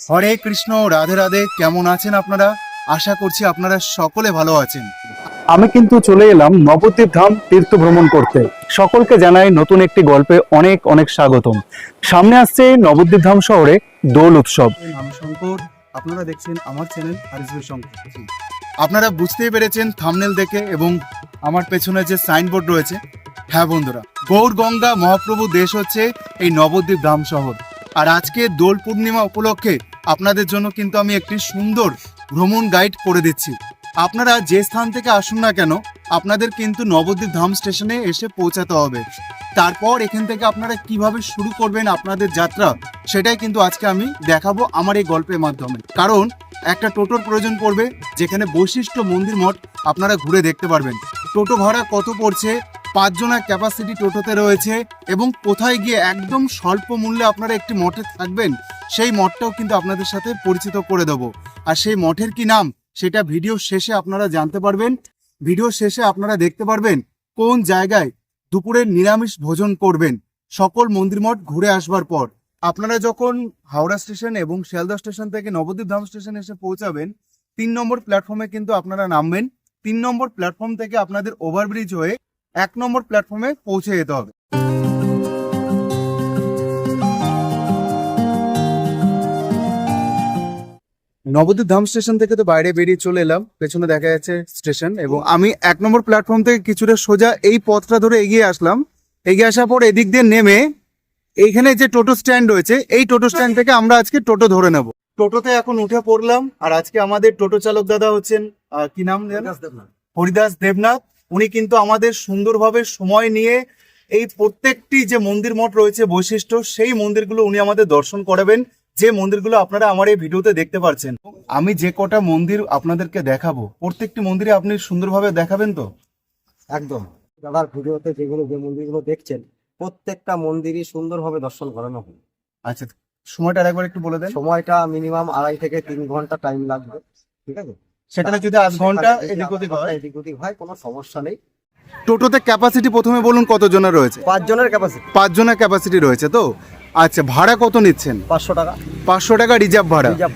হরে কৃষ্ণ, রাধে রাধে। কেমন আছেন আপনারা? আশা করছি আপনারা সকলে ভালো আছেন। আমি কিন্তু চলে এলাম নবদ্বীপ ধাম তীর্থ ভ্রমণ করতে। সকলকে জানাই নতুন একটি গল্পে অনেক অনেক স্বাগতম। সামনে আসছে নবদ্বীপ ধাম শহরে দোল উৎসব। আমি শঙ্কর, আপনারা দেখছেন আমার চ্যানেল হারিসবি শঙ্কর। আপনারা বুঝতেই পেরেছেন থাম্বনেল দেখে এবং আমার পেছনে যে সাইনবোর্ড রয়েছে। হ্যাঁ বন্ধুরা, গৌর গঙ্গা মহাপ্রভু দেশ হচ্ছে এই নবদ্বীপ ধাম শহর। আর আজকে দোল পূর্ণিমা উপলক্ষে আপনাদের জন্য কিন্তু আমি একটি সুন্দর ভ্রমণ গাইড করে দিচ্ছি। আপনারা যে স্থান থেকে আসুন না কেন, আপনাদের কিন্তু নবদ্বীপ ধাম স্টেশনে এসে পৌঁছাতে হবে। তারপর এখান থেকে আপনারা কিভাবে শুরু করবেন আপনাদের যাত্রা, সেটাই কিন্তু আজকে আমি দেখাবো আমার এই গল্পের মাধ্যমে। কারণ একটা টোটোর প্রয়োজন পড়বে, যেখানে বৈশিষ্ট্য মন্দির মঠ আপনারা ঘুরে দেখতে পারবেন। টোটো ভাড়া কত পড়ছে, 5 জনের ক্যাপাসিটি টোটোতে রয়েছে, এবং কোথায় গিয়ে একদম স্বল্প মূল্যে আপনারা একটি মঠে থাকবেন, সেই মঠটাও কিন্তু আপনাদের সাথে পরিচিত করে দেবো। আর সেই মঠের কি নাম, সেটা ভিডিও শেষে আপনারা জানতে পারবেন। ভিডিও শেষে আপনারা দেখতে পারবেন কোন জায়গায় দুপুরের নিরামিষ ভোজন করবেন সকল মন্দির মঠ ঘুরে আসবার পর। আপনারা যখন হাওড়া স্টেশন এবং শিয়ালদহ স্টেশন থেকে নবদ্বীপ ধাম স্টেশন এসে পৌঁছাবেন, 3 নম্বর প্ল্যাটফর্মে কিন্তু আপনারা নামবেন। 3 নম্বর প্ল্যাটফর্ম থেকে আপনাদের ওভারব্রিজ হয়ে 1 নম্বর প্ল্যাটফর্মে পৌঁছে যেতে হবে। নবদ্বীপ ধাম স্টেশন থেকে তো বাইরে বেরিয়ে চলে এলাম, পেছনে দেখা যাচ্ছে স্টেশন, এবং আমি 1 নম্বর প্ল্যাটফর্ম থেকে কিছুটা সোজা এই পথটা ধরে এগিয়ে আসলাম। এগিয়ে আসার পর এদিক দিয়ে নেমে এইখানে যে টোটো স্ট্যান্ড রয়েছে, এই টোটো স্ট্যান্ড থেকে আমরা আজকে টোটো ধরে নেব। টোটোতে এখন উঠে পড়লাম। আর আজকে আমাদের টোটো চালক দাদা হচ্ছেন কি নাম? হরিদাস দেবনাথ। উনি কিন্তু আমাদের সুন্দরভাবে সময় নিয়ে এই প্রত্যেকটি যে মন্দির মঠ রয়েছে বৈশিষ্ট্য, সেই মন্দিরগুলো উনি আমাদের দর্শন করাবেন, যে মন্দিরগুলো আপনারা আমার এই ভিডিওতে দেখতে পাচ্ছেন। আমি যে কটা মন্দির আপনাদেরকে দেখাবো, প্রত্যেকটি মন্দিরে আপনি সুন্দরভাবে দেখাবেন তো? একদম দাদার ভিডিওতে যে মন্দিরগুলো দেখছেন, প্রত্যেকটা মন্দিরই সুন্দরভাবে দর্শন করানো হবে। আচ্ছা, সময়টা আরেকবার একটু বলে দেন। সময়টা মিনিমাম 2.5 থেকে 3 ঘন্টা টাইম লাগবে, ঠিক আছে? সেখানে যদি আধ ঘন্টা এদিক ওদিক হয়, কোনো সমস্যা নেই। টোটোতে ক্যাপাসিটি প্রথমে বলুন কত জনের রয়েছে? 5 জনের ক্যাপাসিটি। 5 জনের ক্যাপাসিটি রয়েছে তো। আচ্ছা, ভাড়া কত নিচ্ছেন? 500 টাকা 500 টাকা রিজার্ভ ভাড়া। রিজার্ভ।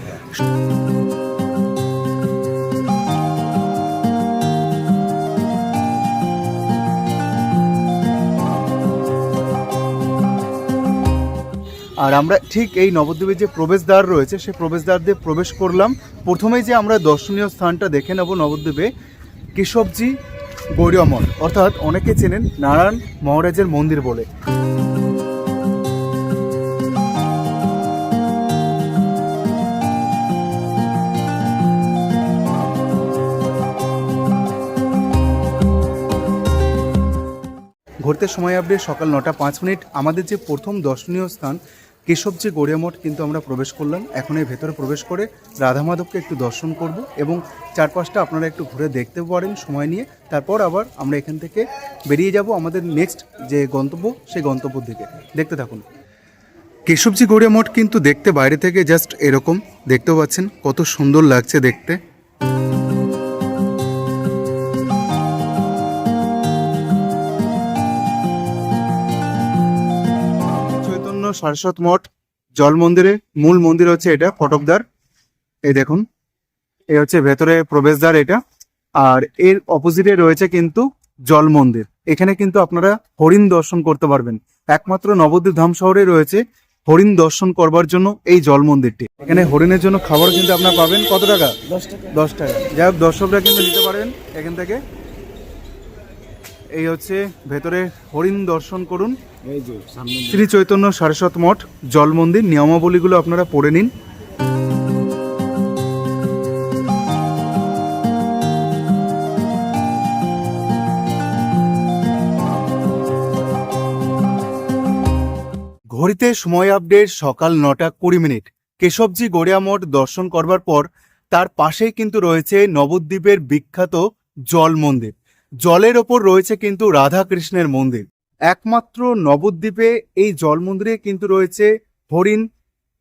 আর আমরা ঠিক এই নবদ্বীপের যে প্রবেশদ্বার রয়েছে, সেই প্রবেশদ্বার দিয়ে প্রবেশ করলাম। প্রথমেই যে আমরা দর্শনীয় স্থানটা দেখে নেব নবদ্বীপে, কেশবজি গৌড়ীয় মঠ, অর্থাৎ অনেকে চেনেন নারায়ণ মহারাজের মন্দির বলে। ঘুরতে সময় আপনি সকাল 9:05। আমাদের যে প্রথম দর্শনীয় স্থান কেশবজি গৌড়ীয় মঠ কিন্তু আমরা প্রবেশ করলাম। এখন এই ভেতরে প্রবেশ করে রাধা মাধবকে একটু দর্শন করব, এবং চারপাশটা আপনারা একটু ঘুরে দেখতে পারেন সময় নিয়ে। তারপর আবার আমরা এখান থেকে বেরিয়ে যাব আমাদের নেক্সট যে গন্তব্য, সেই গন্তব্যের দিকে। দেখতে থাকুন। কেশবজি গৌড়ীয় মঠ কিন্তু দেখতে বাইরে থেকে জাস্ট এরকম দেখতেও পাচ্ছেন, কত সুন্দর লাগছে দেখতে। সারস্বত মঠ জল মন্দিরে মূল মন্দির হচ্ছে এটা, ফটকদ্বার। এই দেখুন, এই হচ্ছে ভেতরে প্রবেশদ্বার এটা। আর এর অপোজিটে রয়েছে কিন্তু জল মন্দির। এখানে কিন্তু আপনারা হরিণ দর্শন করতে পারবেন। একমাত্র নবদ্বীপ ধাম শহরে রয়েছে হরিণ দর্শন করবার জন্য এই জল মন্দিরটি। এখানে হরিণের জন্য খাবার কিন্তু আপনারা পাবেন। কত টাকা? 10 টাকা। যাই হোক, দর্শকরা কিন্তু নিতে পারেন এখান থেকে। এই হচ্ছে ভেতরে হরিণ দর্শন করুন। শ্রী চৈতন্য সারস্বত মঠ জল মন্দির। নিয়মাবলীগুলো আপনারা পড়ে নিন। ঘড়িতে সময় আপডেট সকাল 9:20। কেশবজি গৌড়ীয় মঠ দর্শন করবার পর তার পাশেই কিন্তু রয়েছে নবদ্বীপের বিখ্যাত জল মন্দির। জলের ওপর রয়েছে কিন্তু রাধা কৃষ্ণের মন্দির। একমাত্র নবদ্বীপে এই জল মন্দিরে কিন্তু রয়েছে হরিণ,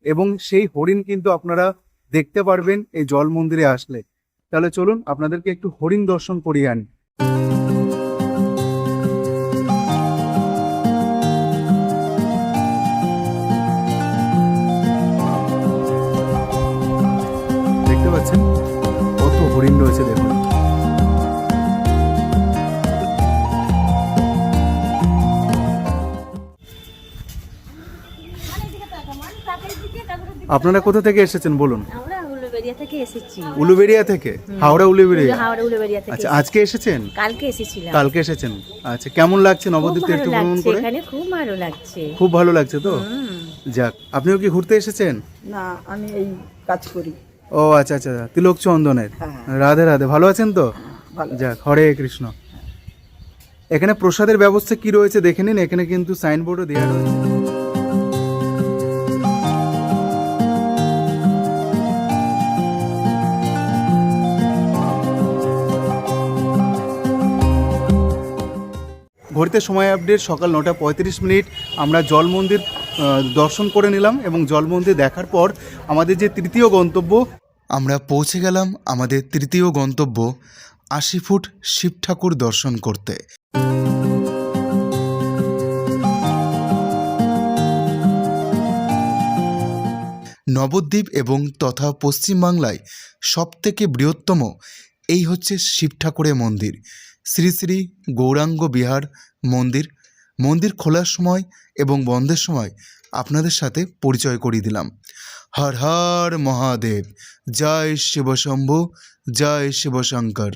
এবং সেই হরিণ কিন্তু আপনারা দেখতে পারবেন এই জল মন্দিরে আসলে। তাহলে চলুন আপনাদেরকে একটু হরিণ দর্শন করিয়ে আনি। আপনারা কোথা থেকে এসেছেন বলুন? আমরা উলুবেড়িয়া থেকে এসেছি। উলুবেড়িয়া থেকে? হাওড়া উলুবেড়িয়া? হাওড়া উলুবেড়িয়া থেকে আচ্ছা, এসেছি। আজকে এসেছেন? কালকে এসেছিলাম। কালকে এসেছেন। আচ্ছা, কেমন লাগছে খুব নবদ্বীপ ভালো তীর্থ ভ্রমণ লাগছে, করে? এখানে খুব ভালো লাগছে। খুব ভালো লাগছে তো? হুম। যাক, আপনিও কি ঘুরতে এসেছেন? না, আমি এই কাজ করি। ও আচ্ছা আচ্ছা, তিলক চন্দনের। হ্যাঁ। রাধে রাধে, ভালো আছেন তো? ভালো। যাক, হরে কৃষ্ণ। এখানে প্রসাদের ব্যবস্থা কি রয়েছে দেখে নিন, এখানে কিন্তু সাইনবোর্ডও দেওয়া রয়েছে। ঘড়িতে সময় আপডেট সকাল 9:35। আমরা জল মন্দির দর্শন করে নিলাম এবং জল মন্দির দেখার পর আমাদের যে তৃতীয় গন্তব্য, আমরা পৌঁছে গেলাম আমাদের তৃতীয় গন্তব্য 80 ফুট শিব ঠাকুর দর্শন করতে। নবদ্বীপ এবং তথা পশ্চিমবাংলায় সবথেকে বৃহত্তম এই হচ্ছে শিব ঠাকুরের মন্দির, শ্রী শ্রী গৌরাঙ্গ বিহার মন্দির। মন্দির খোলার সময় এবং বন্ধের সময় আপনাদের সাথে পরিচয় করিয়ে দিলাম। হর হর মহাদেব, জয় শিবশম্ভু, জয় শিবশঙ্কর।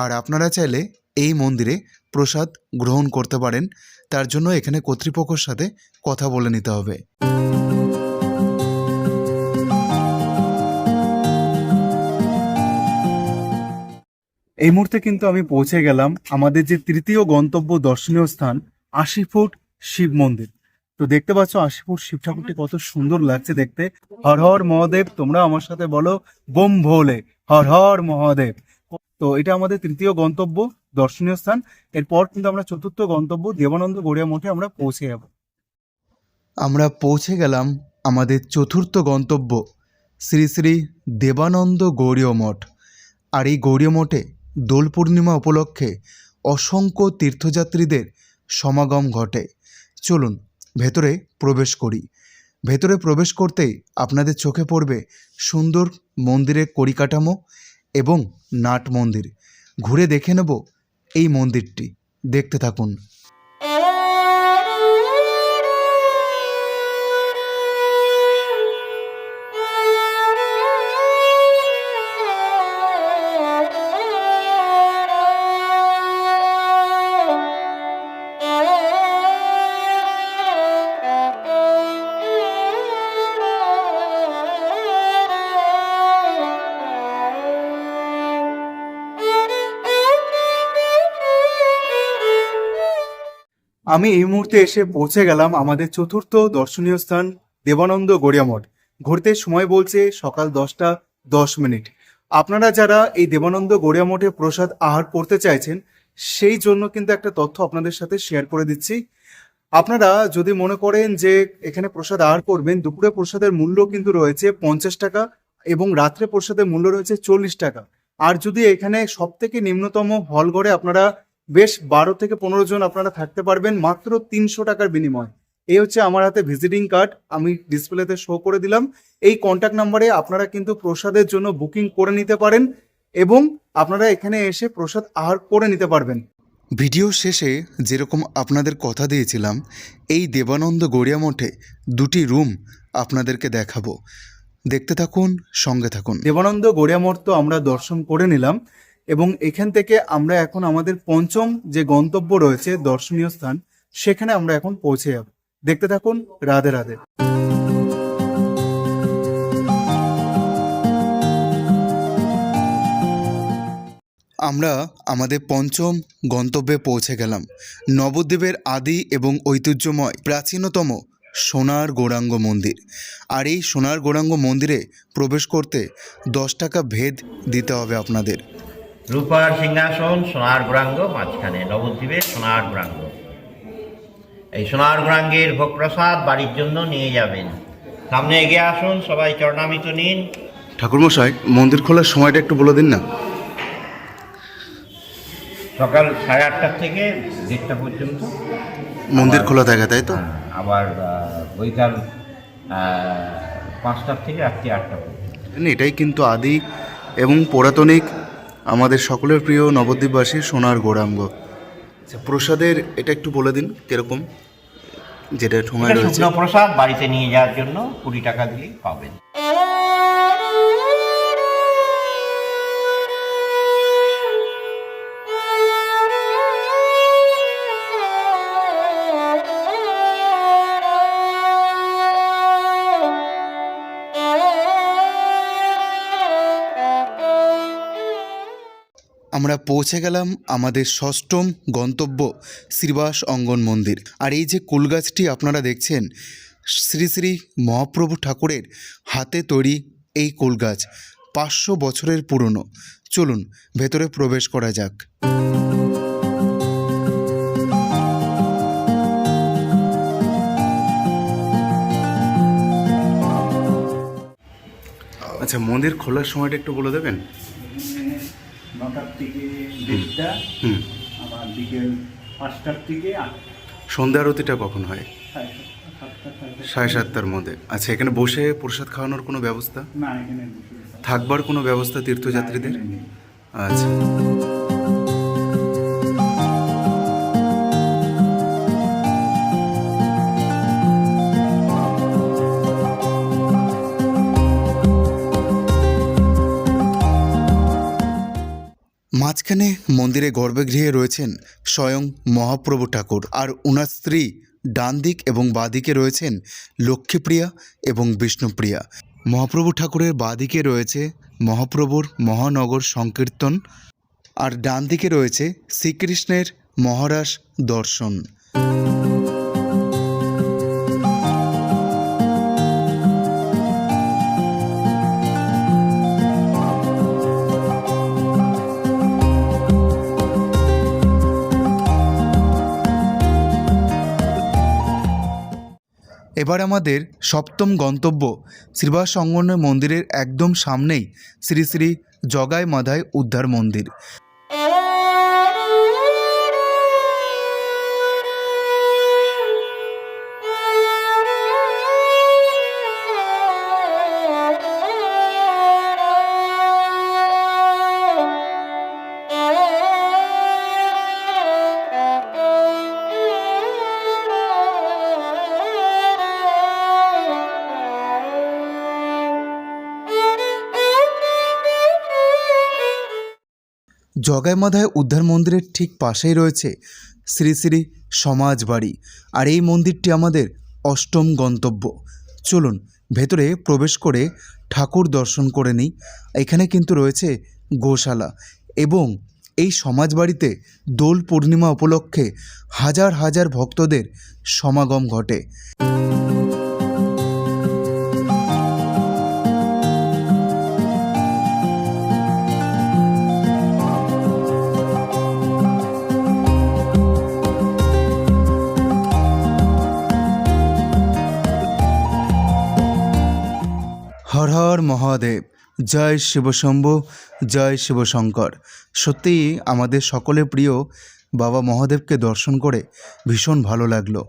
আর আপনারা চাইলে এই মন্দিরে প্রসাদ গ্রহণ করতে পারেন, তার জন্য এখানে কর্তৃপক্ষের সাথে কথা বলে নিতে হবে। এই মুহূর্তে কিন্তু আমি পৌঁছে গেলাম আমাদের যে তৃতীয় গন্তব্য দর্শনীয় স্থান 80 ফুট শিব মন্দির। তো দেখতে পাচ্ছ 80 ফুট শিব ঠাকুরটি কত সুন্দর লাগছে দেখতে। হর হর মহাদেব, তোমরা আমার সাথে বলো বোম ভোলে, হর হর মহাদেব। তো এটা আমাদের তৃতীয় গন্তব্য দর্শনীয় স্থান। এরপর কিন্তু আমরা চতুর্থ গন্তব্য দেবানন্দ গড়িয়া মঠে আমরা পৌঁছে যাব। আমরা পৌঁছে গেলাম আমাদের চতুর্থ গন্তব্য শ্রী শ্রী দেবানন্দ গৌড়ীয় মঠ। আর এই গৌড়ীয় মঠে দোল পূর্ণিমা উপলক্ষে অসংখ্য তীর্থযাত্রীদের সমাগম ঘটে। চলুন ভেতরে প্রবেশ করি। ভেতরে প্রবেশ করতেই আপনাদের চোখে পড়বে সুন্দর মন্দিরের পরিকাঠামো এবং নাট মন্দির। ঘুরে দেখে নেব এই মন্দিরটি, দেখতে থাকুন। আমি এই মুহূর্তে এসে পৌঁছে গেলাম আমাদের চতুর্থ দর্শনীয় স্থান দেবানন্দ গড়িয়া মঠ। ঘুরতে সময় বলছে সকাল 10:10। আপনারা যারা এই দেবানন্দ গড়িয়া মঠে প্রসাদ আহার করতে চাইছেন, সেই জন্য কিন্তু একটা তথ্য আপনাদের সাথে শেয়ার করে দিচ্ছি। আপনারা যদি মনে করেন যে এখানে প্রসাদ আহার করবেন, দুপুরে প্রসাদের মূল্য কিন্তু রয়েছে 50 টাকা এবং রাত্রে প্রসাদের মূল্য রয়েছে 40 টাকা। আর যদি এখানে সব থেকে নিম্নতম হল ঘরে আপনারা বেশ 12 থেকে 15 জন আপনারা থাকতে পারবেন মাত্র 300 টাকার বিনিময়। এই হচ্ছে আমার হাতে ভিজিটিং কার্ড, আমি ডিসপ্লেতে শো করে দিলাম। এই কন্ট্যাক্ট নাম্বারে আপনারা কিন্তু প্রসাদের জন্য বুকিং করে নিতে পারেন এবং আপনারা এখানে এসে প্রসাদ আহার করে নিতে পারবেন। ভিডিও শেষে যেরকম আপনাদের কথা দিয়েছিলাম, এই দেবানন্দ গড়িয়া মঠে 2টি রুম আপনাদেরকে দেখাবো। দেখতে থাকুন, সঙ্গে থাকুন। দেবানন্দ গড়িয়া মঠ তো আমরা দর্শন করে নিলাম এবং এখান থেকে আমরা এখন আমাদের পঞ্চম যে গন্তব্য রয়েছে দর্শনীয় স্থান, সেখানে আমরা এখন পৌঁছে যাব। দেখতে থাকুন। রাধে রাধে। আমরা আমাদের পঞ্চম গন্তব্যে পৌঁছে গেলাম নবদ্বীপের আদি এবং ঐতিহ্যময় প্রাচীনতম সোনার গৌরাঙ্গ মন্দির। আর এই সোনার গৌরাঙ্গ মন্দিরে প্রবেশ করতে 10 টাকা ভেদ দিতে হবে আপনাদের। রূপার সিংহাসন, সোনার গৌরাঙ্গ মাঝখানে, নবদ্বীপের সোনার গৌরাঙ্গ। এই সোনার গৌরাঙ্গের ভোগ প্রসাদ বাড়ির জন্য নিয়ে যাবেন। সামনে এগিয়ে আসুন, সবাই চরণামৃত নিন। ঠাকুরমশাই, মন্দির খোলার সময়টা একটু বলে দিন না। সকাল 8:30 থেকে 1:30 পর্যন্ত মন্দির খোলা থাকে, তাই তো? আবার বৈকাল 5টা থেকে রাত্রি 8টা পর্যন্ত। এটাই কিন্তু আদি এবং পৌরাতনিক আমাদের সকলের প্রিয় নবদ্বীপবাসীর সোনার গৌরাঙ্গ। আচ্ছা, প্রসাদের এটা একটু বলে দিন কিরকম? যেটা ঠোঙায় এটা রয়েছে। শুকনো প্রসাদ, বাড়িতে নিয়ে যাওয়ার জন্য 20 টাকা দিলেই পাবেন। আমরা পৌঁছে গেলাম আমাদের ষষ্ঠম গন্তব্য শ্রীবাস অঙ্গন মন্দির। আর এই যে কুলগাছটি আপনারা দেখছেন, শ্রী শ্রী মহাপ্রভু ঠাকুরের হাতে তৈরি এই কুলগাছ 500 বছরের পুরনো। চলুন ভেতরে প্রবেশ করা যাক। আচ্ছা, মন্দির খোলার সময়টা একটু বলে দেবেন? 9টার থেকে 1:30টা, হুম। আবার বিকেল 5টার থেকে 8টা, সন্ধ্যা আরতিটা কখন হয়? 7:30 7:30টার মধ্যে। আচ্ছা, এখানে বসে প্রসাদ খাওয়ানোর কোনো ব্যবস্থা, না এখানে বসে থাকবার কোনো ব্যবস্থা তীর্থযাত্রীদের? এখানে নেই। আচ্ছা। মাঝখানে মন্দিরে গর্ভগৃহে রয়েছেন স্বয়ং মহাপ্রভু ঠাকুর, আর ওনার স্ত্রী ডান দিক এবং বাঁ দিকে রয়েছেন লক্ষ্মীপ্রিয়া এবং বিষ্ণুপ্রিয়া। মহাপ্রভু ঠাকুরের বাঁ দিকে রয়েছে মহাপ্রভুর মহানগর সংকীর্তন, আর ডান দিকে রয়েছে শ্রীকৃষ্ণের মহারাস দর্শন। এবার আমাদের সপ্তম গন্তব্য শ্রীবাস অঙ্গন মন্দিরের একদম সামনেই শ্রী শ্রী জগাই মাধাই উদ্ধার মন্দির। জগাই মাধাই উদ্ধার মন্দিরের ঠিক পাশেই রয়েছে শ্রী শ্রী সমাজবাড়ি, আর এই মন্দিরটি আমাদের অষ্টম গন্তব্য। চলুন ভেতরে প্রবেশ করে ঠাকুর দর্শন করে নিই। এখানে কিন্তু রয়েছে গোশালা, এবং এই সমাজবাড়িতে দোল পূর্ণিমা উপলক্ষে হাজার হাজার ভক্তদের সমাগম ঘটে। হর হর মহাদেব, জয় শিবশম্ভু, জয় শিবশঙ্কর। সত্যিই আমাদের সকলের প্রিয় বাবা মহাদেবকে দর্শন করে ভীষণ ভালো লাগলো।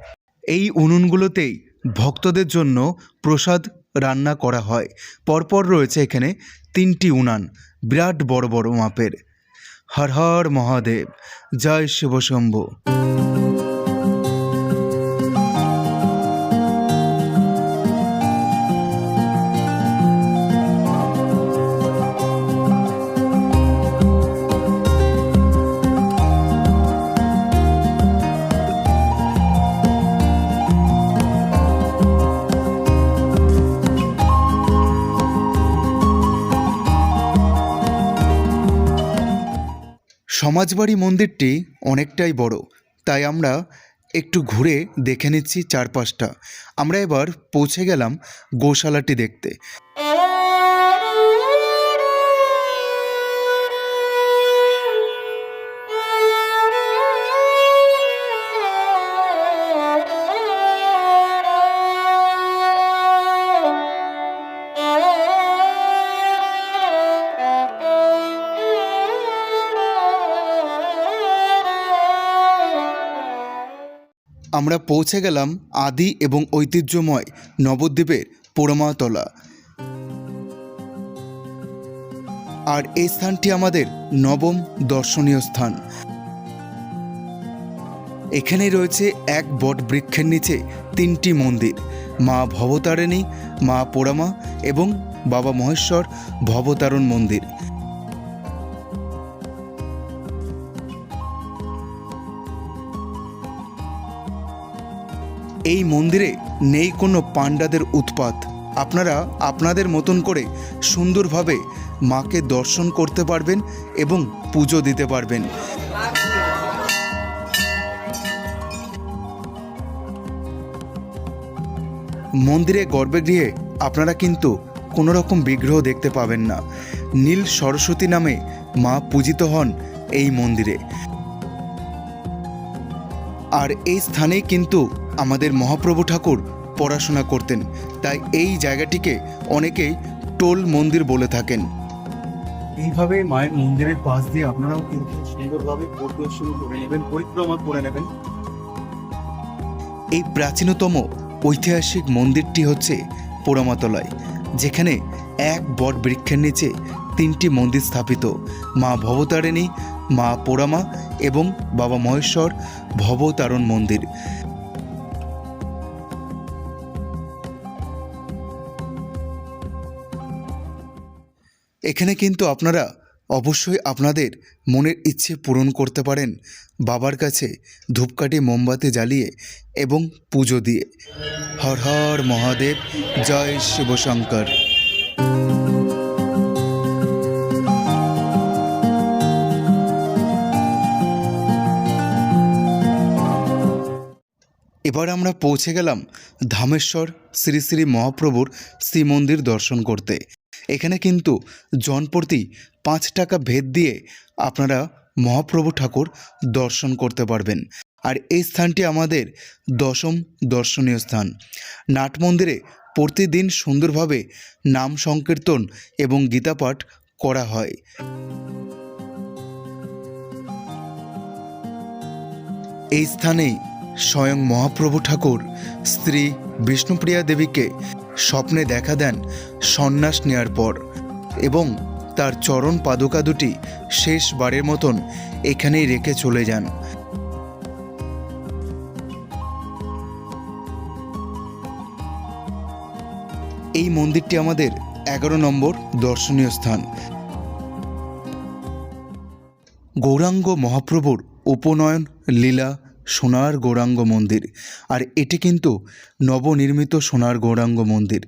এই উনুনগুলোতেই ভক্তদের জন্য প্রসাদ রান্না করা হয়। পরপর রয়েছে এখানে 3টি উনান, বিরাট বড় বড় মাপের। হর হর মহাদেব, জয় শিবশম্ভু। সমাজবাড়ি মন্দিরটি অনেকটাই বড়, তাই আমরা একটু ঘুরে দেখে নিচ্ছি চারপাশটা। আমরা এবার পৌঁছে গেলাম গোশালাটি দেখতে। আমরা পৌঁছে গেলাম আদি এবং ঐতিহ্যময় নবদ্বীপের পোড়ামাতলা, আর এই স্থানটি আমাদের নবম দর্শনীয় স্থান। এখানে রয়েছে এক বট বৃক্ষের নিচে 3টি মন্দির, মা ভবতারিণী, মা পোড়ামা এবং বাবা মহেশ্বর ভবতারণ মন্দির। এই মন্দিরে নেই কোনো পাণ্ডাদের উৎপাত। আপনারা আপনাদের মতন করে সুন্দরভাবে মাকে দর্শন করতে পারবেন এবং পুজো দিতে পারবেন। মন্দিরে গর্ভগৃহে আপনারা কিন্তু কোনো রকম বিগ্রহ দেখতে পাবেন না। নীল সরস্বতী নামে মা পূজিত হন এই মন্দিরে। আর এই স্থানেই কিন্তু আমাদের মহাপ্রভু ঠাকুর পড়াশোনা করতেন, তাই এই জায়গাটিকে অনেকেই টোল মন্দির বলে থাকেন। এইভাবে মায়ের মন্দিরের পাশ দিয়ে আপনারাও কিন্তু সুন্দরভাবে পরিদর্শন করে নেবেন, পরিক্রমা করে নেবেন। এই প্রাচীনতম ঐতিহাসিক মন্দিরটি হচ্ছে পোড়ামাতলায়, যেখানে এক বট বৃক্ষের নিচে 3টি মন্দির স্থাপিত, মা ভবতারিণী, মা পোড়ামা এবং বাবা মহেশ্বর ভবতারণ মন্দির। এখানে কিন্তু আপনারা অবশ্যই আপনাদের মনের ইচ্ছে পূরণ করতে পারেন বাবার কাছে ধূপকাঠি মোমবাতি জ্বালিয়ে এবং পুজো দিয়ে। হর হর মহাদেব, জয় শিবশঙ্কর। এবার আমরা পৌঁছে গেলাম ধামেশ্বর শ্রী শ্রী মহাপ্রভুর শ্রীমন্দির দর্শন করতে। এখানে কিন্তু জনপ্রতি 5 টাকা ভেদ দিয়ে আপনারা মহাপ্রভু ঠাকুর দর্শন করতে পারবেন। আর এই স্থানটি আমাদের 10ম দর্শনীয় স্থান। নাট মন্দিরে প্রতিদিন সুন্দরভাবে নাম সংকীর্তন এবং গীতাপাঠ করা হয়। এই স্থানেই স্বয়ং মহাপ্রভু ঠাকুর স্ত্রী বিষ্ণুপ্রিয়া দেবীকে স্বপ্নে দেখা দেন সন্ন্যাস নেওয়ার পর, এবং তার চরণ পাদুকা দুটি শেষবারের মতন এখানেই রেখে চলে যান। এই মন্দিরটি আমাদের 11 নম্বর দর্শনীয় স্থান। গৌরাঙ্গ মহাপ্রভুর উপনয়ন লীলা সোনার গৌরাঙ্গ মন্দির, আর এটি কিন্তু নবনির্মিত সোনার গৌরাঙ্গ মন্দির।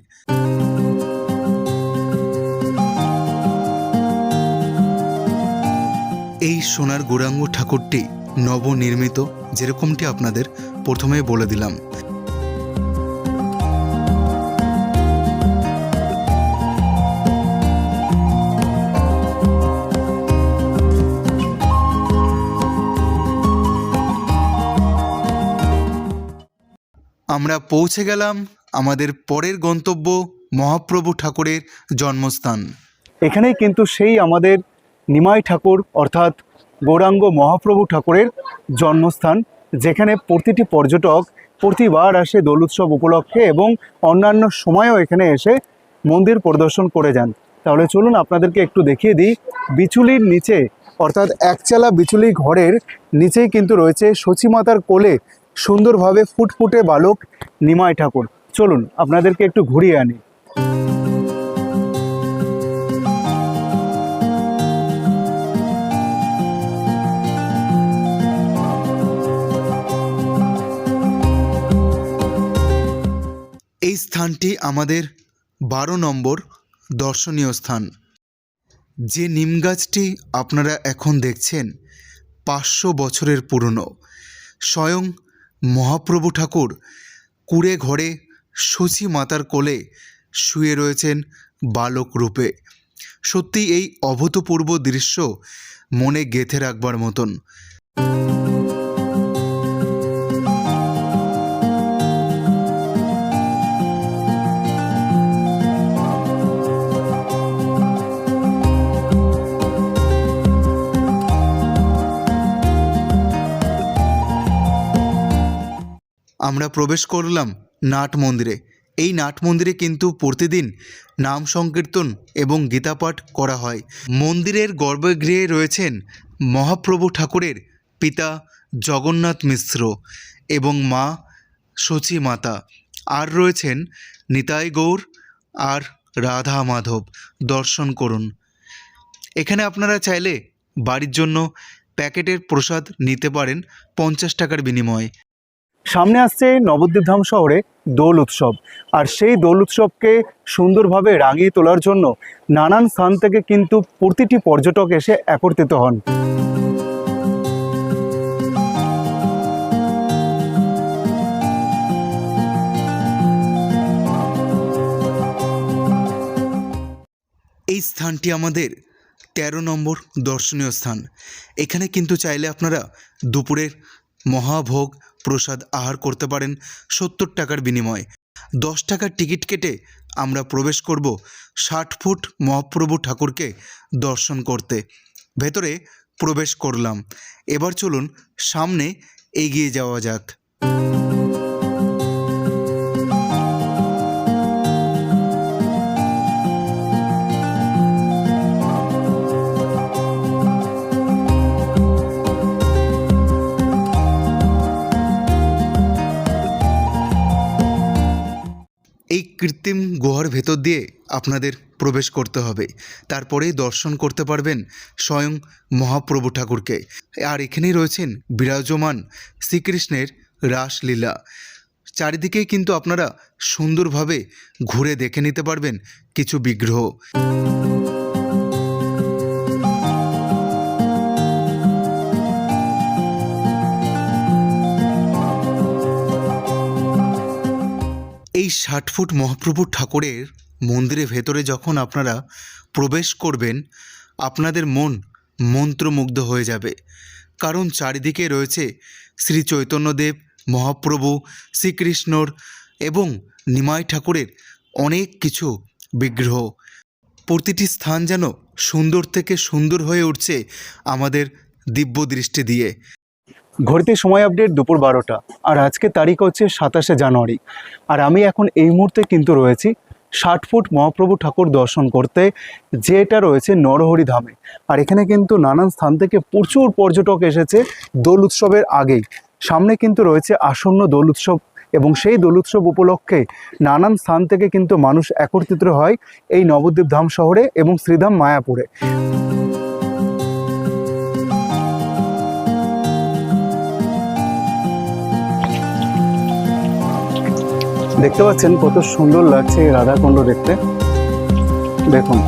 এই সোনার গৌরাঙ্গ ঠাকুরটি নবনির্মিত, যেরকমটি আপনাদের প্রথমেই বলে দিলাম। আমরা পৌঁছে গেলাম আমাদের পরের গন্তব্য মহাপ্রভু ঠাকুরের জন্মস্থান। এখানেই কিন্তু সেই আমাদের নিমাই ঠাকুর অর্থাৎ গৌরাঙ্গ মহাপ্রভু ঠাকুরের জন্মস্থান, যেখানে প্রতিটি পর্যটক প্রতিবার আসে দোল উৎসব উপলক্ষে এবং অন্যান্য সময়ও এখানে এসে মন্দির পরিদর্শন করে যান। তাহলে চলুন আপনাদেরকে একটু দেখিয়ে দিই। বিচুলির নিচে অর্থাৎ একচালা বিচুলি ঘরের নিচেই কিন্তু রয়েছে সচিমাতার কোলে সুন্দরভাবে ফুটফুটে বালক নিমাই ঠাকুর। চলুন আপনাদেরকে একটু ঘুরিয়ে আনি। এই স্থানটি আমাদের 12 নম্বর দর্শনীয় স্থান। যে নিম গাছটি আপনারা এখন দেখছেন 500 বছরের পুরনো। স্বয়ং মহাপ্রভু ঠাকুর কুড়ে ঘরে সচি মাতার কোলে শুয়ে রয়েছেন বালক রূপে। সত্যি এই অভূতপূর্ব দৃশ্য মনে গেঁথে রাখবার মতন। আমরা প্রবেশ করলাম নাট মন্দিরে। এই নাট মন্দিরে কিন্তু প্রতিদিন নাম সংকীর্তন এবং গীতাপাঠ করা হয়। মন্দিরের গর্ভগৃহে রয়েছেন মহাপ্রভু ঠাকুরের পিতা জগন্নাথ মিশ্র এবং মা সচী মাতা, আর রয়েছেন নিতাই গৌর আর রাধা মাধব। দর্শন করুন। এখানে আপনারা চাইলে বাড়ির জন্য প্যাকেটের প্রসাদ নিতে পারেন 50 টাকার বিনিময়ে। সামনে আসছে নবদ্বীপ ধাম শহরে দোল উৎসব, আর সেই দোল উৎসবকে সুন্দরভাবে রাঙিয়ে তোলার জন্য নানান স্থান থেকে কিন্তু প্রতিটি পর্যটক এসে একত্রিত হন। এই স্থানটি আমাদের 13 নম্বর দর্শনীয় স্থান। এখানে কিন্তু চাইলে আপনারা দুপুরের মহাভোগ প্রসাদ আহার করতে পারেন 70 টাকার বিনিময়ে। 10 টাকার টিকিট কেটে আমরা প্রবেশ করব 60 ফুট মহাপ্রভু ঠাকুরকে দর্শন করতে। ভেতরে প্রবেশ করলাম। এবার চলুন সামনে এগিয়ে যাওয়া যাক। এই কৃত্রিম গুহার ভেতর দিয়ে আপনাদের প্রবেশ করতে হবে, তারপরেই দর্শন করতে পারবেন স্বয়ং মহাপ্রভু ঠাকুরকে। আর এখানেই রয়েছেন বিরাজমান শ্রীকৃষ্ণের রাসলীলা। চারিদিকেই কিন্তু আপনারা সুন্দরভাবে ঘুরে দেখে নিতে পারবেন কিছু বিগ্রহ। এই 60 ফুট মহাপ্রভু ঠাকুরের মন্দিরের ভেতরে যখন আপনারা প্রবেশ করবেন, আপনাদের মন মন্ত্রমুগ্ধ হয়ে যাবে, কারণ চারিদিকে রয়েছে শ্রী চৈতন্যদেব মহাপ্রভু, শ্রীকৃষ্ণর এবং নিমাই ঠাকুরের অনেক কিছু বিগ্রহ। প্রতিটি স্থান যেন সুন্দর থেকে সুন্দর হয়ে উঠছে আমাদের দিব্য দৃষ্টি দিয়ে। ঘড়িতে সময় আপডেট দুপুর 12টা, আর আজকে তারিখ হচ্ছে 27শে জানুয়ারি। আর আমি এখন এই মুহূর্তে কিন্তু রয়েছি 60 ফুট মহাপ্রভু ঠাকুর দর্শন করতে, যেটা রয়েছে নরহরি ধামে। আর এখানে কিন্তু নানান স্থান থেকে প্রচুর পর্যটক এসেছে দোল উৎসবের আগেই। সামনে কিন্তু রয়েছে আসন্ন দোল উৎসব, এবং সেই দোল উৎসব উপলক্ষে নানান স্থান থেকে কিন্তু মানুষ একত্রিত হয় এই নবদ্বীপ ধাম শহরে এবং শ্রীধাম মায়াপুরে। দেখতে পাচ্ছেন কত সুন্দর লাগছে এই রাধাকুণ্ড দেখতে, দেখুন।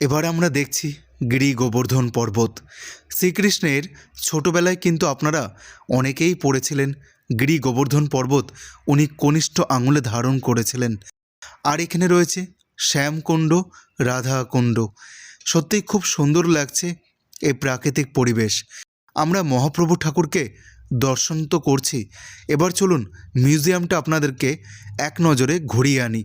এবার আমরা দেখছি গিরি গোবর্ধন পর্বত। শ্রীকৃষ্ণের ছোটবেলায় কিন্তু আপনারা অনেকেই পড়েছিলেন গিরি গোবর্ধন পর্বত উনি কনিষ্ঠ আঙুলে ধারণ করেছিলেন। আর এখানে রয়েছে শ্যামকুণ্ড, রাধাকুণ্ড। সত্যিই খুব সুন্দর লাগছে এই প্রাকৃতিক পরিবেশ। আমরা মহাপ্রভু ঠাকুরকে দর্শন তো করছি, এবার চলুন মিউজিয়ামটা আপনাদেরকে এক নজরে ঘুরিয়ে আনি।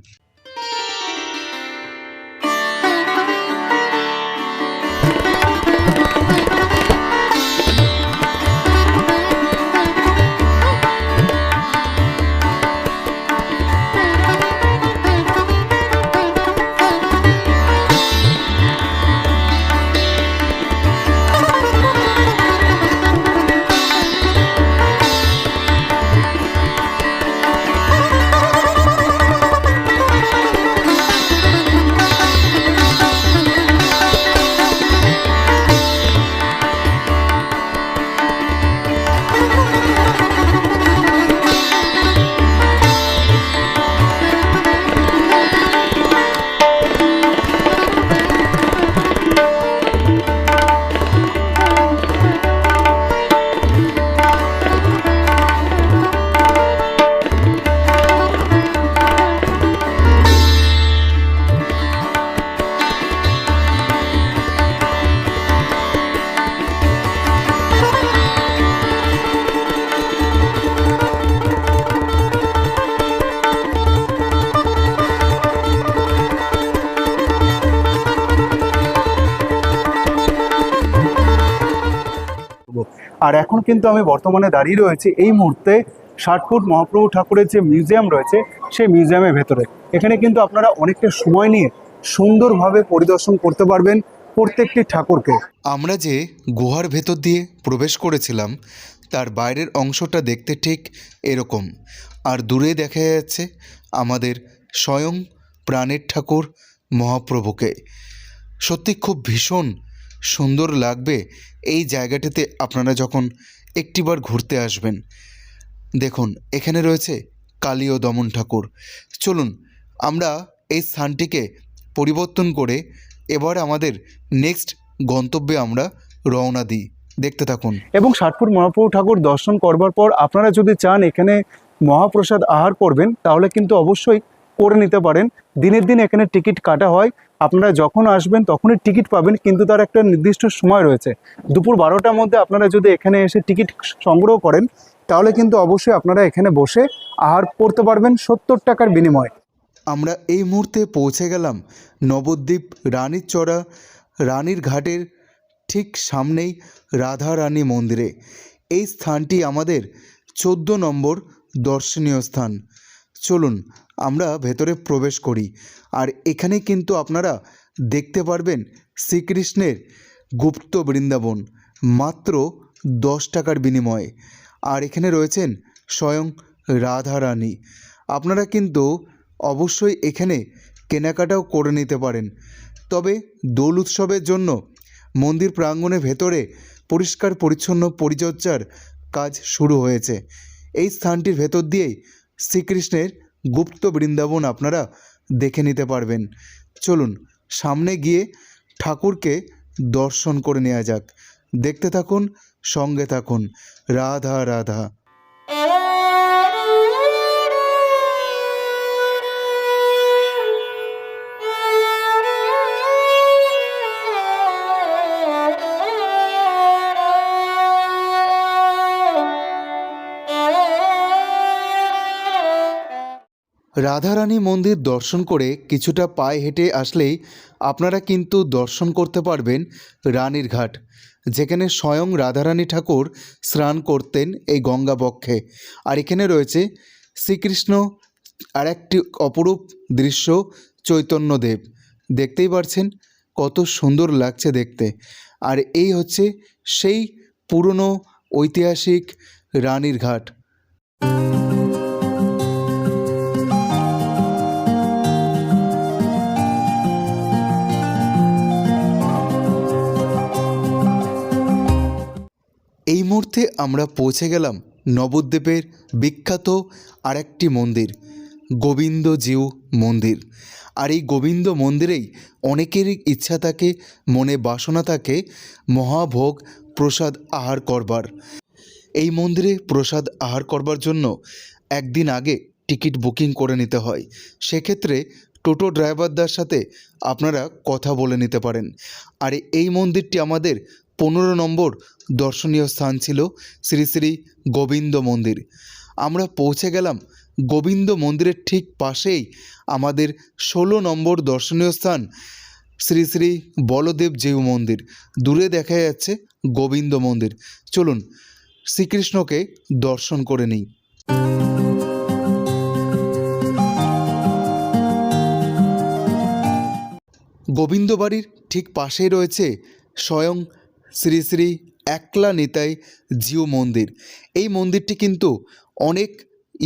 আর এখন কিন্তু আমি বর্তমানে দাঁড়িয়ে রয়েছি এই মুহূর্তে 60 ফুট মহাপ্রভু ঠাকুরের যে মিউজিয়াম রয়েছে সেই মিউজিয়ামের ভেতরে। এখানে কিন্তু আপনারা অনেকটা সময় নিয়ে সুন্দরভাবে পরিদর্শন করতে পারবেন প্রত্যেকটি ঠাকুরকে। আমরা যে গুহার ভেতর দিয়ে প্রবেশ করেছিলাম তার বাইরের অংশটা দেখতে ঠিক এরকম, আর দূরে দেখা যাচ্ছে আমাদের স্বয়ং প্রাণের ঠাকুর মহাপ্রভুকে। সত্যি খুব ভীষণ সুন্দর লাগবে এই জায়গাটিতে আপনারা যখন একটিবার ঘুরতে আসবেন। দেখুন এখানে রয়েছে কালী ও দমন ঠাকুর। চলুন আমরা এই স্থানটিকে পরিবর্তন করে এবার আমাদের নেক্সট গন্তব্যে আমরা রওনা দিই। দেখতে থাকুন। এবং 60 ফুট মহাপ্রভু ঠাকুর দর্শন করবার পর আপনারা যদি চান এখানে মহাপ্রসাদ আহার করবেন তাহলে কিন্তু অবশ্যই করে নিতে পারেন। দিনের দিন এখানে টিকিট কাটা হয়, আপনারা যখন আসবেন তখনই টিকিট পাবেন, কিন্তু তার একটা নির্দিষ্ট সময় রয়েছে। দুপুর 12টার মধ্যে আপনারা যদি এখানে এসে টিকিট সংগ্রহ করেন তাহলে কিন্তু অবশ্যই আপনারা এখানে বসে আহার করতে পারবেন 70 টাকার বিনিময়ে। আমরা এই মুহূর্তে পৌঁছে গেলাম নবদ্বীপ রানীর চড়া রানীর ঘাটের ঠিক সামনেই রাধা রানী মন্দিরে। এই স্থানটি আমাদের 14 নম্বর দর্শনীয় স্থান। চলুন আমরা ভেতরে প্রবেশ করি। আর এখানে কিন্তু আপনারা দেখতে পারবেন শ্রীকৃষ্ণের গুপ্ত বৃন্দাবন মাত্র 10 টাকার বিনিময়ে। আর এখানে রয়েছেন স্বয়ং রাধা রানী। আপনারা কিন্তু অবশ্যই এখানে কেনাকাটাও করে নিতে পারেন। তবে দোল উৎসবের জন্য মন্দির প্রাঙ্গণের ভেতরে পরিষ্কার পরিচ্ছন্ন পরিচর্যার কাজ শুরু হয়েছে। এই স্থানটির ভেতর দিয়েই শ্রীকৃষ্ণের গুপ্ত বৃন্দাবন আপনারা দেখে নিতে পারবেন। চলুন সামনে গিয়ে ঠাকুরকে দর্শন করে নেওয়া যাক। দেখতে থাকুন, সঙ্গে থাকুন। রাধা রাধা। রাধারানী মন্দির দর্শন করে কিছুটা পায়ে হেঁটে আসলেই আপনারা কিন্তু দর্শন করতে পারবেন রানীর ঘাট, যেখানে স্বয়ং রাধারানী ঠাকুর স্নান করতেন এই গঙ্গা বক্ষে। আর এখানে রয়েছে শ্রীকৃষ্ণ আর একটি অপরূপ দৃশ্য চৈতন্যদেব। দেখতেই পারছেন কত সুন্দর লাগছে দেখতে। আর এই হচ্ছে সেই পুরনো ঐতিহাসিক রানীর ঘাট। এই মুহূর্তে আমরা পৌঁছে গেলাম নবদ্বীপের বিখ্যাত আরেকটি মন্দির, গোবিন্দজিউ মন্দির। আর এই গোবিন্দ মন্দিরেই অনেকেরই ইচ্ছা থাকে, মনে বাসনা থাকে মহাভোগ প্রসাদ আহার করবার। এই মন্দিরে প্রসাদ আহার করবার জন্য একদিন আগে টিকিট বুকিং করে নিতে হয়। সেক্ষেত্রে টোটো ড্রাইভারদের সাথে আপনারা কথা বলে নিতে পারেন। আর এই মন্দিরটি আমাদের 15 নম্বর দর্শনীয় স্থান ছিল শ্রী শ্রী গোবিন্দ মন্দির। আমরা পৌঁছে গেলাম গোবিন্দ মন্দিরের ঠিক পাশেই আমাদের 16 নম্বর দর্শনীয় স্থান শ্রী শ্রী বলদেব জিউ মন্দির। দূরে দেখা যাচ্ছে গোবিন্দ মন্দির। চলুন শ্রীকৃষ্ণকে দর্শন করে নিই। গোবিন্দ বাড়ির ঠিক পাশেই রয়েছে স্বয়ং শ্রী শ্রী একলা নিতাই জিউ মন্দির। এই মন্দিরটি কিন্তু অনেক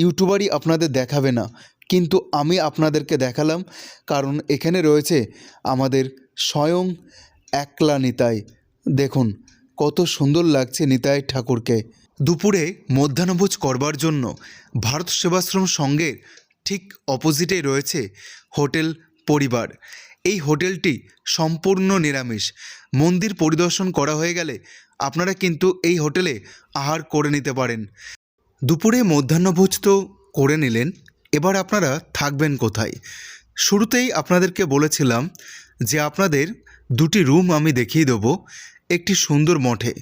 ইউটিউবারই আপনাদের দেখাবে না, কিন্তু আমি আপনাদেরকে দেখালাম, কারণ এখানে রয়েছে আমাদের স্বয়ং একলা নিতাই। দেখুন কত সুন্দর লাগছে নিতাই ঠাকুরকে। দুপুরে মধ্যাহ্নভোজ করবার জন্য ভারত সেবাশ্রম সংঘের ঠিক অপোজিটেই রয়েছে হোটেল পরিবার। এই হোটেলটি সম্পূর্ণ নিরামিষ। মন্দির পরিদর্শন করা হয়ে গেলে আপনারা কিন্তু এই হোটেলে আহার করে নিতে পারেন। দুপুরে মধ্যাহ্নভোজ তো করে নিলেন, এবার আপনারা থাকবেন কোথায়? শুরুতেই আপনাদেরকে বলেছিলাম যে আপনাদের দুটি রুম আমি দেখিয়ে দেবো একটি সুন্দর মঠে।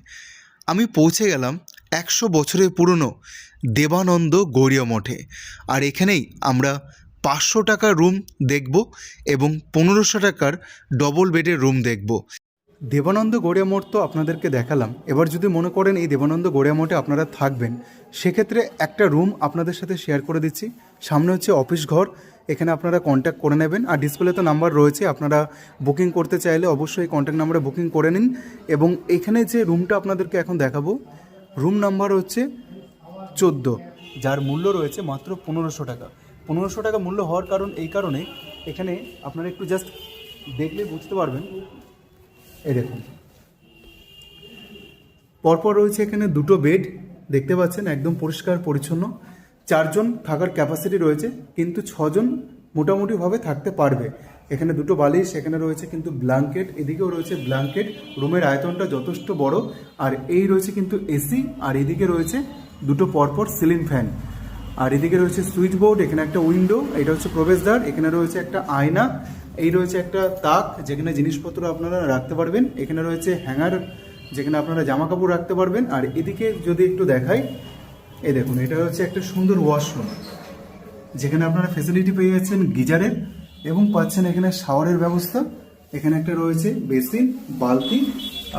আমি পৌঁছে গেলাম 100 বছরের পুরনো দেবানন্দ গৌড়ীয় মঠে। আর এখানেই আমরা 500 টাকার রুম দেখব এবং 1500 টাকার ডবল বেডের রুম দেখব। দেবানন্দ গড়িয়া মোড় তো আপনাদেরকে দেখালাম। এবার যদি মনে করেন এই দেবানন্দ গড়িয়া মোড়ে আপনারা থাকবেন, সেক্ষেত্রে একটা রুম আপনাদের সাথে শেয়ার করে দিচ্ছি। সামনে হচ্ছে অফিস ঘর, এখানে আপনারা কন্ট্যাক্ট করে নেবেন। আর ডিসপ্লেতে নাম্বার রয়েছে, আপনারা বুকিং করতে চাইলে অবশ্যই কন্ট্যাক্ট নাম্বারে বুকিং করে নিন। এবং এখানে যে রুমটা আপনাদেরকে এখন দেখাবো, রুম নাম্বার হচ্ছে 14, যার মূল্য রয়েছে মাত্র 1500 টাকা। 1500 টাকা মূল্য হওয়ার কারণ এই কারণে, এখানে আপনারা একটু জাস্ট দেখলে বুঝতে পারবেন। এই দেখুন, পরপর রয়েছে এখানে 2টো বেড, দেখতে পাচ্ছেন একদম পরিষ্কার পরিচ্ছন্ন। 4 জন থাকার ক্যাপাসিটি রয়েছে, কিন্তু 6 জন মোটামুটিভাবে থাকতে পারবে। এখানে 2টো বালিশ, এখানে রয়েছে কিন্তু ব্ল্যাঙ্কেট, এদিকেও রয়েছে ব্ল্যাঙ্কেট। রুমের আয়তনটা যথেষ্ট বড়। আর এই রয়েছে কিন্তু এসি, আর এদিকে রয়েছে 2টো পরপর সিলিং ফ্যান। আর এদিকে রয়েছে সুইচ বোর্ড, এখানে একটা উইন্ডো, এটা হচ্ছে প্রবেশদ্বার, এখানে রয়েছে একটা আয়না, এই রয়েছে একটা তাক যেখানে জিনিসপত্র আপনারা রাখতে পারবেন। এখানে রয়েছে হ্যাঙ্গার, যেখানে আপনারা জামা কাপড় রাখতে পারবেন। আর এদিকে যদি একটু দেখাই, এই দেখুন, এটা হচ্ছে একটা সুন্দর ওয়াশরুম, যেখানে আপনারা ফেসিলিটি পেয়ে যাচ্ছেন গিজারের এবং পাচ্ছেন এখানে শাওয়ারের ব্যবস্থা। এখানে একটা রয়েছে বেসিন, বালতি,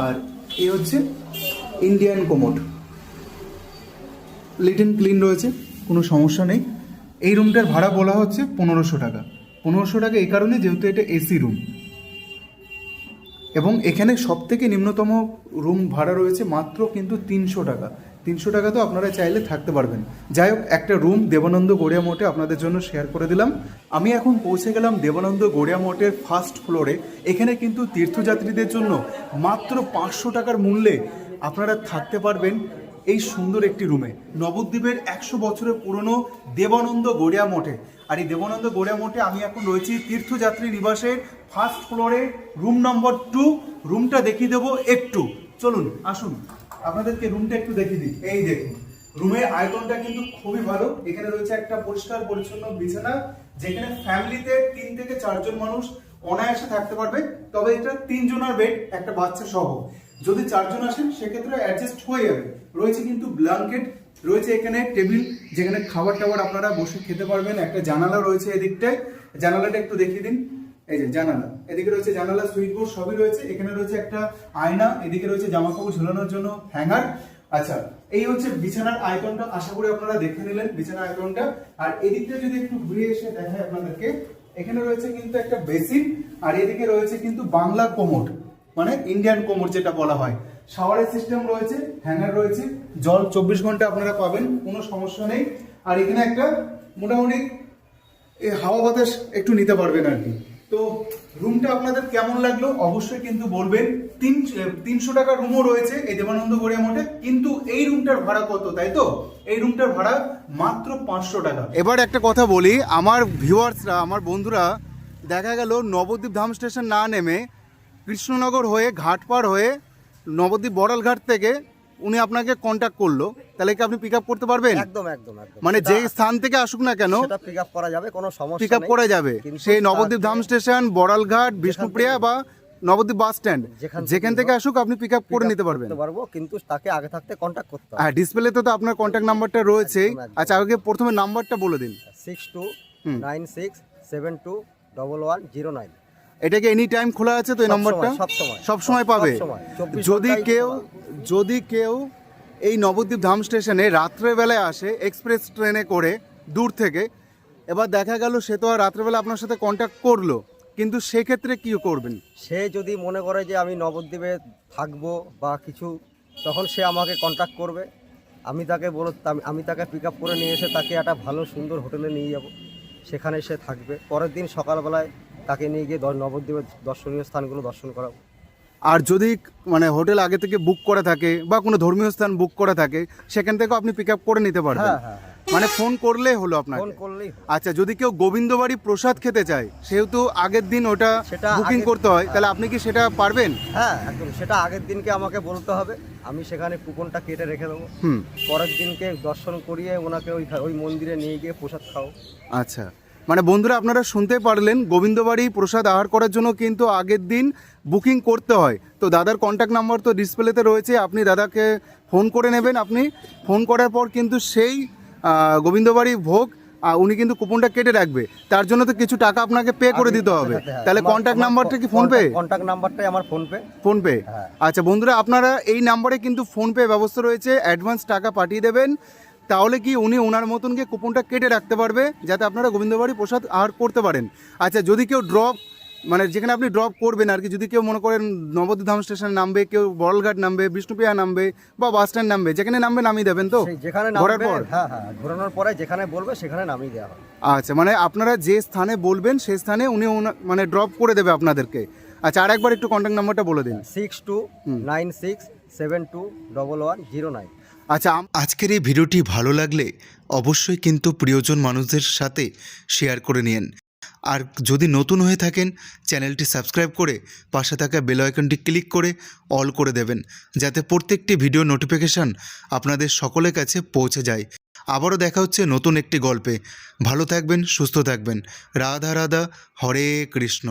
আর এই হচ্ছে Indian commode. Neat and clean রয়েছে, কোনো সমস্যা নেই। এই রুমটার ভাড়া বলা হচ্ছে 1500 টাকা। 1500 টাকা এই কারণে যেহেতু এটা এসি রুম। এবং এখানে সবথেকে নিম্নতম রুম ভাড়া রয়েছে মাত্র কিন্তু 300 টাকা। 300 টাকা তো আপনারা চাইলে থাকতে পারবেন। যাই হোক, একটা রুম দেবানন্দ গড়িয়া মোটে আপনাদের জন্য শেয়ার করে দিলাম। আমি এখন পৌঁছে গেলাম দেবানন্দ গড়িয়া মোটের ফার্স্ট ফ্লোরে। এখানে কিন্তু তীর্থযাত্রীদের জন্য মাত্র 500 টাকার মূল্যে আপনারা থাকতে পারবেন এই সুন্দর একটি রুমে, নবদ্বীপের 100 বছরের পুরনো দেবানন্দ গড়িয়া মঠে। আর এই দেবানন্দ গড়িয়া মঠে আমি এখন রয়েছি তীর্থযাত্রী নিবাসের ফার্স্ট ফ্লোরে, রুম নম্বর 2। রুমটা দেখিয়ে দেবো একটু, চলুন আসুন আপনাদেরকে রুমটা একটু দেখিয়ে দিই। এই দেখুন, রুমের আয়তনটা কিন্তু খুবই ভালো। এখানে রয়েছে একটা পরিষ্কার পরিচ্ছন্ন বিছানা, যেখানে ফ্যামিলিতে 3 থেকে 4 জন মানুষ অনায়াসে থাকতে পারবে। তবে এটা 3 জনের বেড, একটা বাচ্চা সহ। যদি 4 জন আসেন সেক্ষেত্রে অ্যাডজাস্ট হয়ে যাবে। রয়েছে কিন্তু ব্ল্যাঙ্কেট, রয়েছে এখানে টেবিল, যেখানে খাবার টাবার আপনারা বসে খেতে পারবেন। একটা জানালা রয়েছে এদিকটায়, জানালাটা একটু দেখিয়ে দিন। এই যে জানালা, এদিকে রয়েছে জানালা, সুইচ বোর্ড সবই রয়েছে। এখানে রয়েছে একটা আয়না, এদিকে রয়েছে জামা কাপড় ঝোলানোর জন্য হ্যাঙ্গার। আচ্ছা, এই হচ্ছে বিছানার আয়তনটা, আশা করি আপনারা দেখে নিলেন বিছানার আয়তনটা। আর এদিকটা যদি একটু ঘুরে এসে দেখায় আপনাদেরকে, এখানে রয়েছে কিন্তু একটা বেসিন, আর এদিকে রয়েছে কিন্তু বাংলা কোমোড, মানে ইন্ডিয়ান কোমোড যেটা বলা হয়। শাওয়ারের সিস্টেম রয়েছে, হ্যাঙ্গার রয়েছে, জল 24 ঘন্টা আপনারা পাবেন, কোনো সমস্যা নেই। আর এখানে একটা মোটামুটি হাওয়া বাতাস একটু নিতে পারবেন আর কি। তো রুমটা আপনাদের কেমন লাগলো অবশ্যই কিন্তু বলবেন। 300 টাকা রুমও রয়েছে এই দেবানন্দ গড়িয়া মঠে, কিন্তু এই রুমটার ভাড়া কত, তাই তো? এই রুমটার ভাড়া মাত্র 500 টাকা। এবার একটা কথা বলি, আমার ভিউয়ার্সরা, আমার বন্ধুরা, দেখা গেল নবদ্বীপ ধাম স্টেশন না নেমে কৃষ্ণনগর হয়ে ঘাট পার হয়ে নবদ্বীপ বড়ালঘাট থেকে উনি আপনাকে কন্ট্যাক্ট করলো, তাহলে কি আপনি পিক আপ করতে পারবেন? একদম একদম একদম, মানে যে স্থান থেকে আসুক না কেন সেটা পিক আপ করা যাবে, কোনো সমস্যা পিক আপ নেই। করা যাবে। কিন্তু সেই নবদ্বীপ ধাম স্টেশন, বড়ালঘাট, বিষ্ণুপ্রিয়া বা নবদ্বীপ বাস স্ট্যান্ড, যেখান থেকে আসুক আপনি পিক আপ করে নিতে পারবেন। পারবো, কিন্তু তাকে আগে থাকতে কন্ট্যাক্ট করতে হবে। হ্যাঁ, ডিসপ্লেতে তো আপনার কন্ট্যাক্ট নাম্বারটা রয়েছেই। একদম, একদম। আচ্ছা, আগে প্রথমে নাম্বারটা বলে দিন। 6296721109। এটা কি এনি টাইম খোলা আছে তো এই নাম্বারটা? সব সময় পাবে। যদি কেউ এই নবদ্বীপ ধাম স্টেশনে রাত্রেবেলায় আসে এক্সপ্রেস ট্রেনে করে দূর থেকে, এবার দেখা গেল সে তো আর রাত্রেবেলা আপনার সাথে কন্ট্যাক্ট করলো, কিন্তু সেক্ষেত্রে কি করবেন? সে যদি মনে করে যে আমি নবদ্বীপে থাকবো বা কিছু, তখন সে আমাকে কন্ট্যাক্ট করবে। আমি তাকে পিক আপ করে নিয়ে এসে তাকে একটা ভালো সুন্দর হোটেলে নিয়ে যাব, সেখানে সে থাকবে। পরের দিন সকালবেলায় তাকে নিয়ে গিয়ে নবদ্বীপের দর্শনীয় স্থানগুলো দর্শন করাবো। আর যদি মানে হোটেল আগে থেকে বুক করা থাকে বা কোনো ধর্মীয় স্থান বুক করা থাকে, সেখান থেকেও আপনি পিক আপ করে নিতে পারবেন। হ্যাঁ, মানে ফোন করলেই হলো আপনাকে। ফোন করলেই হলো। আচ্ছা, যদি কেউ গোবিন্দবাড়ি প্রসাদ খেতে চায়, সেহেতু আগের দিন ওটা সেটা বুকিং করতে হয়, তাহলে আপনি কি সেটা পারবেন? হ্যাঁ, একদম। সেটা আগের দিনকে আমাকে বলতে হবে, আমি সেখানে কুপনটা কেটে রেখে দেবো। পরের দিনকে দর্শন করিয়ে ওনাকে ওই মন্দিরে নিয়ে গিয়ে প্রসাদ খাও। আচ্ছা, মানে বন্ধুরা আপনারা শুনতে পারলেন, গোবিন্দবাড়ি প্রসাদ আহার করার জন্য কিন্তু আগের দিন বুকিং করতে হয়। তো দাদার কন্ট্যাক্ট নাম্বার তো ডিসপ্লেতে রয়েছে, আপনি দাদাকে ফোন করে নেবেন। আপনি ফোন করার পর কিন্তু সেই গোবিন্দবাড়ি ভোগ উনি কিন্তু কুপনটা কেটে রাখবে, তার জন্য তো কিছু টাকা আপনাকে পে করে দিতে হবে। তাহলে কন্ট্যাক্ট নাম্বারটা কি ফোনপে? কন্ট্যাক্ট নাম্বারটাই আমার ফোনপে। ফোনপে, হ্যাঁ। আচ্ছা বন্ধুরা, আপনারা এই নাম্বারে কিন্তু ফোনপে ব্যবস্থা রয়েছে, অ্যাডভান্স টাকা পাঠিয়ে দেবেন, তাহলে কি উনি ওনার মতন গিয়ে কুপনটা কেটে রাখতে পারবে, যাতে আপনারা গোবিন্দবাড়ি প্রসাদ আর করতে পারেন। আচ্ছা, যদি কেউ ড্রপ, মানে যেখানে আপনি ড্রপ করবেন আর কি, যদি কেউ মনে করেন নবদ্বীপ স্টেশনে নামবে, কেউ বড়লঘাট নামবে, বিষ্ণুপ্রিয়া নামবে, বা বাস স্ট্যান্ড নামবে, যেখানে নামবে নামিয়ে দেবেন তো সেই যেখানে ঘোরার নামবে, পর? হ্যাঁ হ্যাঁ, ঘোরানোর পরে যেখানে বলবে সেখানে নামিয়ে দেওয়া হবে। আচ্ছা, মানে আপনারা যে স্থানে বলবেন সেই স্থানে উনি মানে ড্রপ করে দেবে আপনাদেরকে। আচ্ছা, আর একবার একটু কন্ট্যাক্ট নাম্বারটা বলে দিন। 6296721109। আচ্ছা, আজকের এই ভিডিওটি ভালো লাগলে অবশ্যই কিন্তু প্রিয়জন মানুষদের সাথে শেয়ার করে নিন। আর যদি নতুন হয়ে থাকেন, চ্যানেলটি সাবস্ক্রাইব করে পাশে থাকা বেল আইকনটি ক্লিক করে অল করে দেবেন, যাতে প্রত্যেকটি ভিডিও নোটিফিকেশান আপনাদের সকলের কাছে পৌঁছে যায়। আবারও দেখা হচ্ছে নতুন একটি গল্পে। ভালো থাকবেন, সুস্থ থাকবেন। রাধা রাধা, হরে কৃষ্ণ।